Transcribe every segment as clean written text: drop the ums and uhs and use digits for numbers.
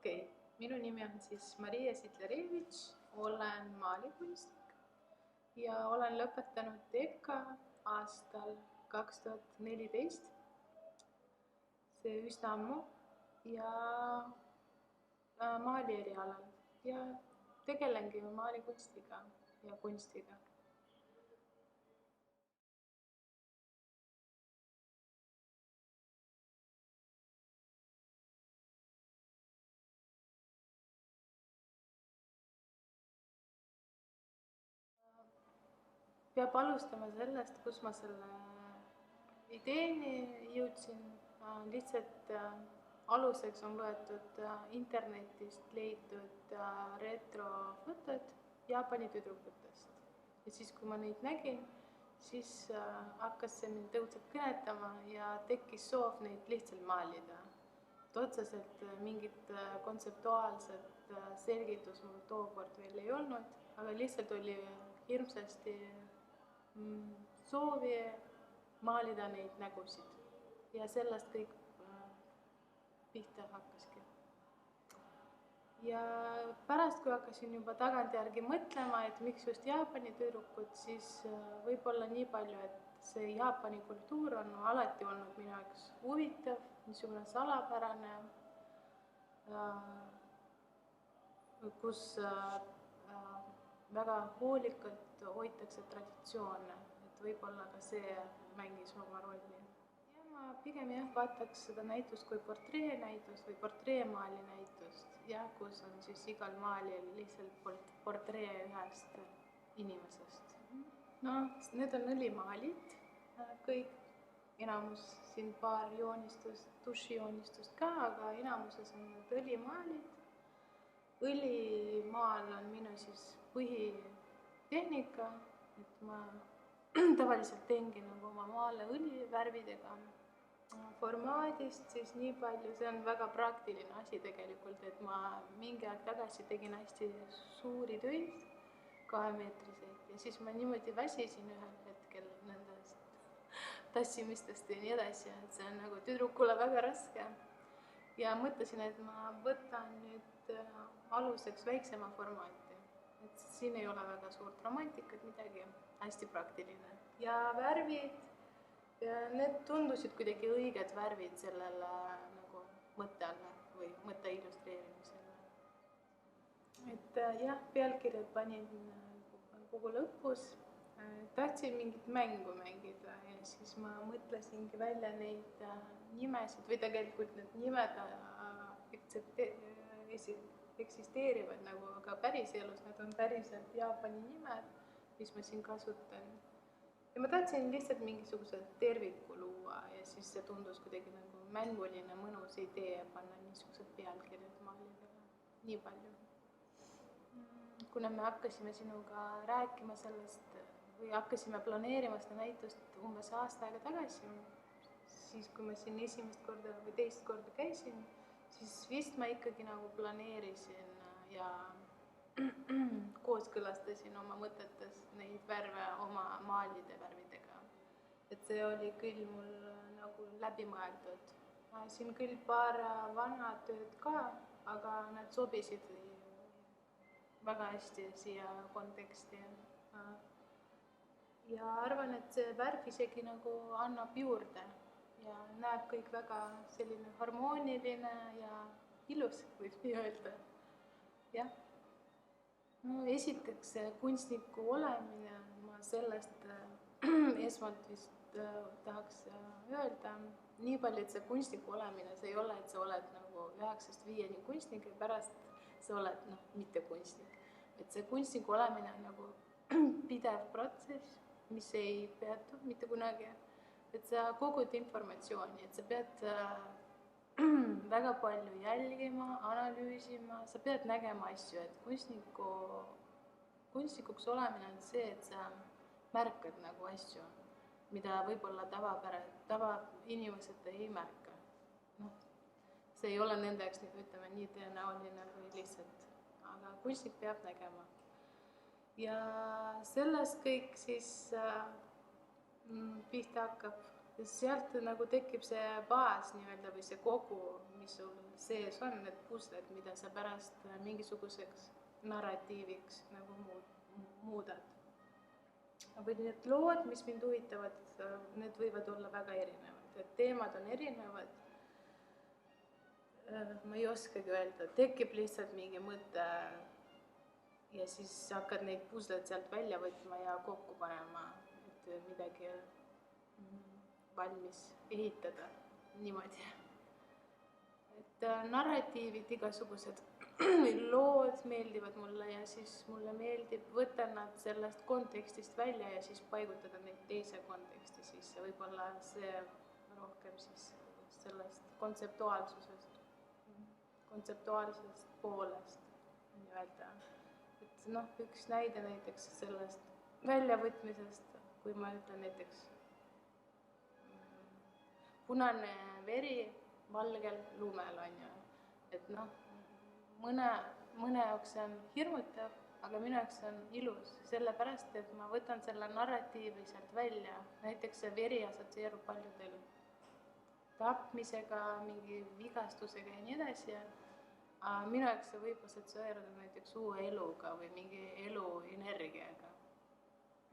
Okei, minu nimi on siis Maria Sidlerevitš, olen maalikunstnik ja olen lõpetanud EKA aastal 2014. See üsna ammu ja maali erialal ja tegelengi maalikunstiga ja kunstiga. Peab alustama sellest, kus ma selle ideeni jõudsin. Lihtsalt aluseks on võetud internetist leitud retrofotod Jaapani tüdrukutest. Ja siis, kui ma neid nägin, siis hakkas see mind õudselt kõnetama ja tekkis soov neid lihtsalt maalida. Otseselt mingit kontseptuaalset selgitus mul tookord veel ei olnud, aga lihtsalt oli hirmsasti soovi maalida neid nägusid ja sellest kõik pihta hakkaski. Ja pärast, kui hakkasin juba tagantjärgi mõtlema, et miks just Jaapani tüdrukud, siis võib-olla nii palju, et see Jaapani kultuur on alati olnud minu jaoks huvitav, niisugune salapärane, kus väga hoolikalt hoitakse traditsioone, et võib-olla ka see mängis oma rolli. Ja ma pigem vaataks seda näitust kui portreenäitust või portreemaali näitust, kus on siis igal maalil lihtsalt portree ühest inimesest. Need on õlimaalid kõik, enamus siin paar joonistust, dušijoonistust ka, aga enamuses on need õlimaalid. Õlimaal on minu siis põhitehnika, et ma tavaliselt teengi oma maale õlivärvidega. Formaadist siis nii palju, see on väga praktiline asi tegelikult, et ma mingi aeg tagasi tegin hästi suuri töid, 2-meetriseid, ja siis ma niimoodi väsisin ühel hetkel nendest tassimistest ja nii edasi, et see on nagu tüdrukule väga raske. Ja mõtlesin, et ma võtan nüüd aluseks väiksema formaati, et siin ei ole väga suurt romantikat midagi, hästi praktiline. Ja värvid, need tundusid kuidagi õiged värvid sellele nagu mõttele või mõtte illustreerimisele. Et pealkirjad panin kogu lõpus, tahtsin mingit mängu mängida ja siis ma mõtlesingi välja neid nimesid või tegelikult need nimed eksisteerivad nagu ka päriselus, need on päriselt Jaapani nimed, mis ma siin kasutan. Ja ma tahtsin lihtsalt mingisuguse terviku luua ja siis see tundus kuidagi nagu mänguline mõnus idee panna niisugused pealkirjad maalidele, nii palju. Kuna me hakkasime sinuga rääkima sellest või hakkasime planeerima seda näitust umbes aasta aega tagasi, siis kui ma siin esimest korda või teist korda käisin, siis vist ma ikkagi nagu planeerisin ja kooskõlastasin oma mõtetes neid värve oma maalide värvidega. Et see oli küll mul nagu läbimõeldud. Siin küll paar vana tööd ka, aga nad sobisid väga hästi siia konteksti. Ja arvan, et see värv isegi nagu annab juurde ja näeb kõik väga selline harmooniline ja ilus, võib nii öelda. Jah. Esiteks kunstniku olemine, ma sellest esmalt vist tahaks öelda, nii palju, et see kunstniku olemine, see ei ole, et sa oled nagu 9–5 kunstnik ja pärast sa oled mitte kunstnik. Et see kunstniku olemine on nagu pidev protsess, mis ei peatu mitte kunagi. Et sa kogud informatsiooni, et sa pead väga palju jälgima, analüüsima, sa pead nägema asju, et kunstnikuks olemine on see, et sa märkad nagu asju, mida võib-olla tavainimesed ei märka. See ei ole nende jaoks, ütleme, nii tõenäoline või lihtsalt, aga kunstnik peab nägema. Ja sellest kõik siis pihta hakkab, sealt nagu tekib see baas nii-öelda või see kogu, mis sul sees on, need pusled, mida sa pärast mingisuguseks narratiiviks nagu muudad. Või need lood, mis mind huvitavad, need võivad olla väga erinevad, et teemad on erinevad. Ma ei oskagi öelda, tekib lihtsalt mingi mõte ja siis hakkad neid pusled sealt välja võtma ja kokku panema, et midagi valmis ehitada niimoodi. Et narratiivid, igasugused lood meeldivad mulle ja siis mulle meeldib võtta nad sellest kontekstist välja ja siis paigutada neid teise konteksti sisse, võib-olla see rohkem siis sellest kontseptuaalsest poolest nii-öelda. Et noh, üks näide näiteks sellest väljavõtmisest, kui ma ütlen näiteks punane veri valgel lumel on ju, et noh, mõne jaoks see on hirmutav, aga minu jaoks see on ilus, sellepärast, et ma võtan selle narratiivi sealt välja, näiteks see veri assotsieerub paljudel tapmisega, mingi vigastusega ja nii edasi. Minu jaoks see võib assotsieeruda näiteks uue eluga või mingi eluenergiaga.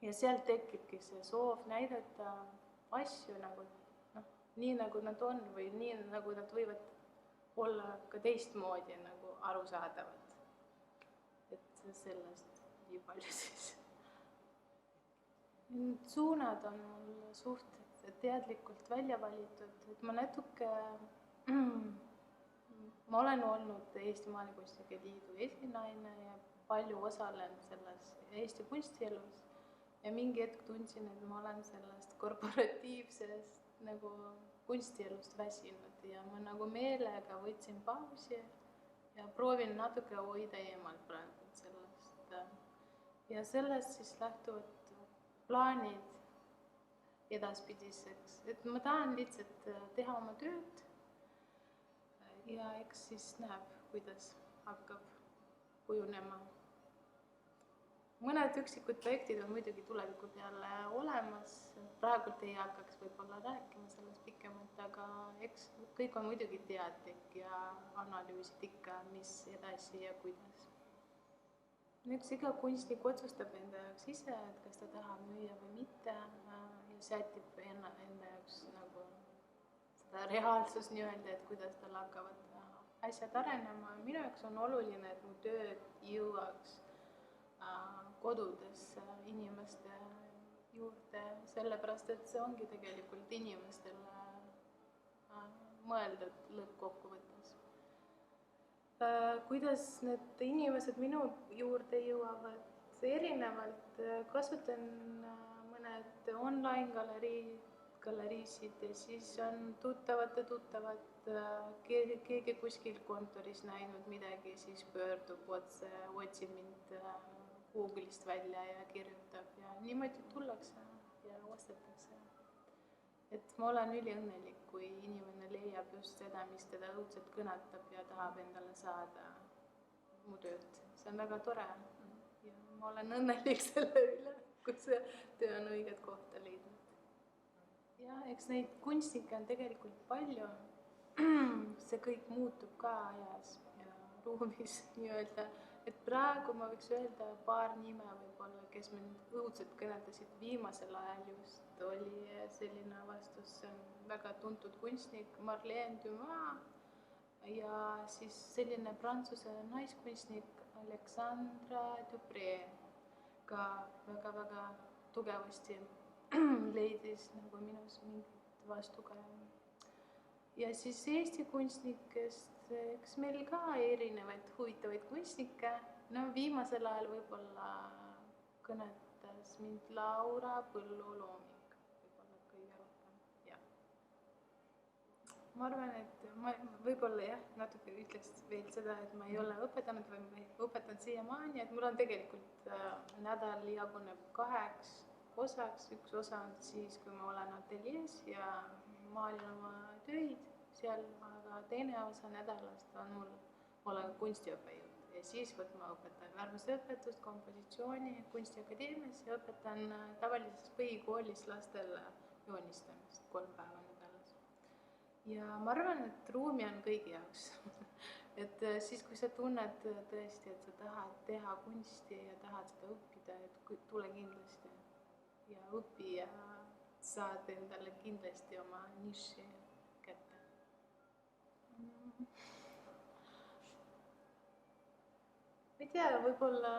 Ja sealt tekibki see soov näidata asju nagu, nii nagu nad on või nii nagu nad võivad olla ka teistmoodi nagu arusaadavad. Et sellest nii palju siis. Need suunad on mul suht teadlikult välja valitud, et ma natuke, ma olen olnud Eesti Maalikunstnike Liidu esinaine ja palju osalen selles Eesti kunstielus ja mingi hetk tundsin, et ma olen sellest korporatiivsest nagu kunstielust väsinud ja ma nagu meelega võtsin pausi ja proovin natuke hoida eemalt praegu sellest. Ja sellest siis lähtuvad plaanid edaspidiseks, et ma tahan lihtsalt teha oma tööd ja eks siis näeb, kuidas hakkab kujunema. Mõned üksikud projektid on muidugi tuleviku peale olemas, praegult ei hakkaks võib-olla rääkima sellest pikemalt, aga eks kõik on muidugi teadlik ja analüüsid ikka, mis edasi ja kuidas. Üks iga kunstnik otsustab enda jaoks ise, et kas ta tahab müüa või mitte ja sätib enda jaoks nagu seda reaalsus nii-öelda, et kuidas tal hakkavad asjad arenema. Minu jaoks on oluline, et mu tööd jõuaks kodudesse inimeste juurde, sellepärast et see ongi tegelikult inimestele mõeldud lõppkokkuvõttes. Kuidas need inimesed minu juurde jõuavad erinevalt, kasutan mõned online-galeriisid ja siis on tuttavad, keegi kuskil kontoris näinud midagi, siis pöördub otse, otsib mind Google'ist välja ja kirjutab ja niimoodi tullakse ja ostetakse. Et ma olen üliõnnelik, kui inimene leiab just seda, mis teda õudselt kõnatab ja tahab endale saada mu tööd. See on väga tore ja ma olen õnnelik selle üle, kui see töö on õiget kohta leidnud. Ja eks neid kunstnikke on tegelikult palju. See kõik muutub ka ajas ja ruumis nii-öelda. Et praegu ma võiks öelda paar nime võib-olla, kes mind õudselt kõnetasid viimasel ajal just, oli selline vastus, see on väga tuntud kunstnik Marlene Dumas ja siis selline prantsuse naiskunstnik Alexandra Dupré ka väga-väga tugevasti leidis nagu minus mingit vastukaja. Ja siis Eesti kunstnikest, eks meil ka erinevaid huvitavaid kunstnikke. No viimasel ajal võib-olla kõnetas mind Laura Põllu-Looming, võib-olla kõige rohkem, jah. Ma arvan, et ma võib-olla jah, natuke ütleks veel seda, et ma ei ole õpetanud või ma õpetan siiamaani, et mul on tegelikult nädal jaguneb 2 osaks. Üks osa on siis, kui ma olen ateljees ja maalin oma töid seal, aga teine osa nädalast on mul olen kunstiõppejõud ja siis ma õpetan väärmusõpetust, kompositsiooni kunstiakadeemias ja õpetan tavalises põhikoolis lastele joonistamist 3 päeva nädalas. ja ma arvan, et ruumi on kõigi jaoks et siis, kui sa tunned tõesti, et sa tahad teha kunsti ja tahad seda õppida, et tule kindlasti ja õpi ja saad endale kindlasti oma niši kätte. Ma ei tea, võib-olla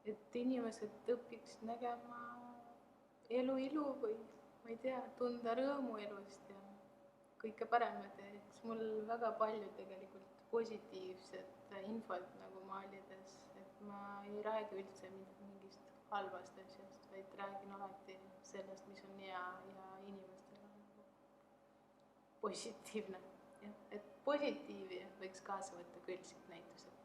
et inimesed õpiks nägema elu ilu või ma ei tea, tunda rõõmu elust ja kõike paremat ja eks mul väga palju tegelikult positiivset infot nagu maalides, et ma ei räägi üldse mingist halvast asjast, vaid räägin alati sellest, mis on hea ja inimestele nagu positiivne. Et positiivi võiks kaasa võtta küll siit näitused.